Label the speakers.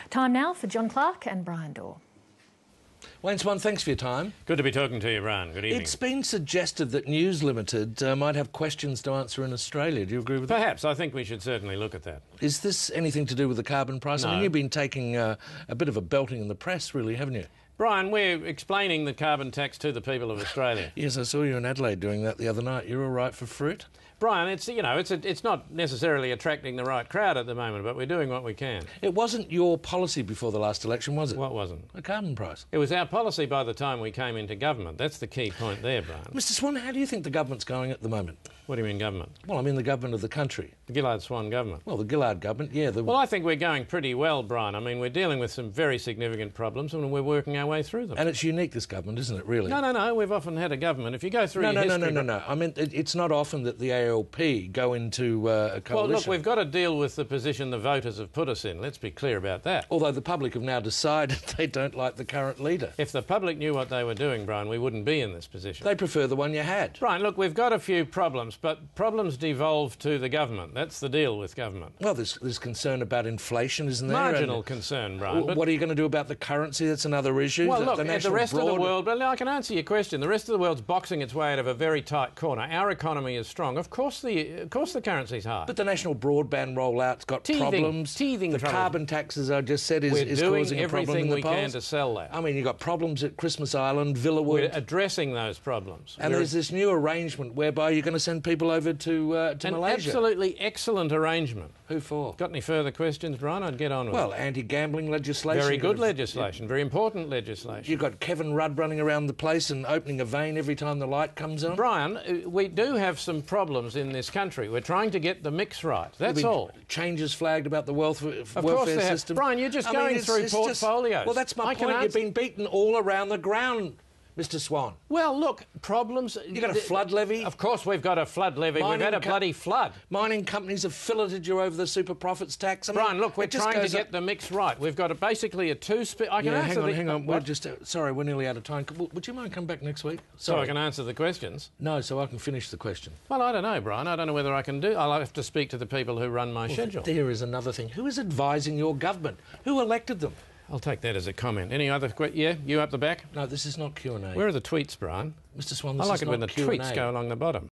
Speaker 1: Time now for John Clarke and Bryan Dawe.
Speaker 2: Wayne Swan, thanks for your time.
Speaker 3: Good to be talking to you, Brian. Good evening.
Speaker 2: It's been suggested that News Limited might have questions to answer in Australia. Do you agree with that?
Speaker 3: Perhaps. I think we should certainly look at that.
Speaker 2: Is this anything to do with the carbon price?
Speaker 3: No.
Speaker 2: I mean, you've been taking a bit of a belting in the press, really, haven't you?
Speaker 3: Brian, we're explaining the carbon tax to the people of Australia.
Speaker 2: Yes, I saw you in Adelaide doing that the other night. You're all right for fruit?
Speaker 3: Brian, it's not necessarily attracting the right crowd at the moment, but we're doing what we can.
Speaker 2: It wasn't your policy before the last election, was it?
Speaker 3: What wasn't?
Speaker 2: The carbon price.
Speaker 3: It was our policy by the time we came into government. That's the key point there, Brian.
Speaker 2: Mr Swan, how do you think the government's going at the moment?
Speaker 3: What do you mean government?
Speaker 2: Well, I mean the government of the country.
Speaker 3: The Gillard-Swan government.
Speaker 2: Well, the Gillard government, yeah.
Speaker 3: Well, I think we're going pretty well, Brian. I mean, we're dealing with some very significant problems and we're working our way through them.
Speaker 2: And it's unique, this government, isn't it, really?
Speaker 3: No. We've often had a government. If you go through your history...
Speaker 2: No. I mean, it's not often that the ALP go into a coalition.
Speaker 3: Well, look, we've got to deal with the position the voters have put us in. Let's be clear about that.
Speaker 2: Although the public have now decided they don't like the current leader.
Speaker 3: If the public knew what they were doing, Brian, we wouldn't be in this position.
Speaker 2: They prefer the one you had.
Speaker 3: Brian, look, we've got a few problems, but problems devolve to the government. That's the deal with government.
Speaker 2: Well, there's concern about inflation, isn't there?
Speaker 3: Marginal concern, Brian.
Speaker 2: What are you going to do about the currency? That's another issue.
Speaker 3: Well, look, the rest of the world... Well, I can answer your question. The rest of the world's boxing its way out of a very tight corner. Our economy is strong. Of course the currency's high.
Speaker 2: But the national broadband rollout's got problems.
Speaker 3: Teething
Speaker 2: the
Speaker 3: trouble.
Speaker 2: Carbon tax, as I just said, is causing a problem in the polls.
Speaker 3: We're doing everything we can to sell that.
Speaker 2: I mean, you've got problems at Christmas Island, Villawood.
Speaker 3: We're addressing those problems.
Speaker 2: And there's this new arrangement whereby you're going to send people over to Malaysia.
Speaker 3: An absolutely excellent arrangement.
Speaker 2: Who for?
Speaker 3: Got any further questions, Brian? I'd get on with it.
Speaker 2: Well, anti-gambling legislation.
Speaker 3: Very good legislation. Very important legislation.
Speaker 2: You've got Kevin Rudd running around the place and opening a vein every time the light comes on.
Speaker 3: Brian, we do have some problems in this country. We're trying to get the mix right. That's all.
Speaker 2: Changes flagged about the welfare system.
Speaker 3: Brian, you're just going through portfolios.
Speaker 2: Well, that's my point. You've been beaten all around the ground, Mr Swan.
Speaker 3: Well, look, problems...
Speaker 2: You've got a flood levy.
Speaker 3: Of course we've got a flood levy. We've had a bloody flood.
Speaker 2: Mining companies have filleted you over the super profits tax. I mean,
Speaker 3: Brian, look, we're trying to get the mix right. We've got basically a I can answer
Speaker 2: hang on. We're just... sorry, we're nearly out of time. Would you mind coming back next week?
Speaker 3: So I can answer the questions?
Speaker 2: No, so I can finish the question.
Speaker 3: Well, I don't know, Brian. I don't know whether I can do... I'll have to speak to the people who run my schedule.
Speaker 2: There is another thing. Who is advising your government? Who elected them?
Speaker 3: I'll take that as a comment. Any other Yeah, you up the back?
Speaker 2: No, this is not Q&A.
Speaker 3: Where are the tweets, Brian?
Speaker 2: Mr Swan,
Speaker 3: I like it when the tweets go along the bottom.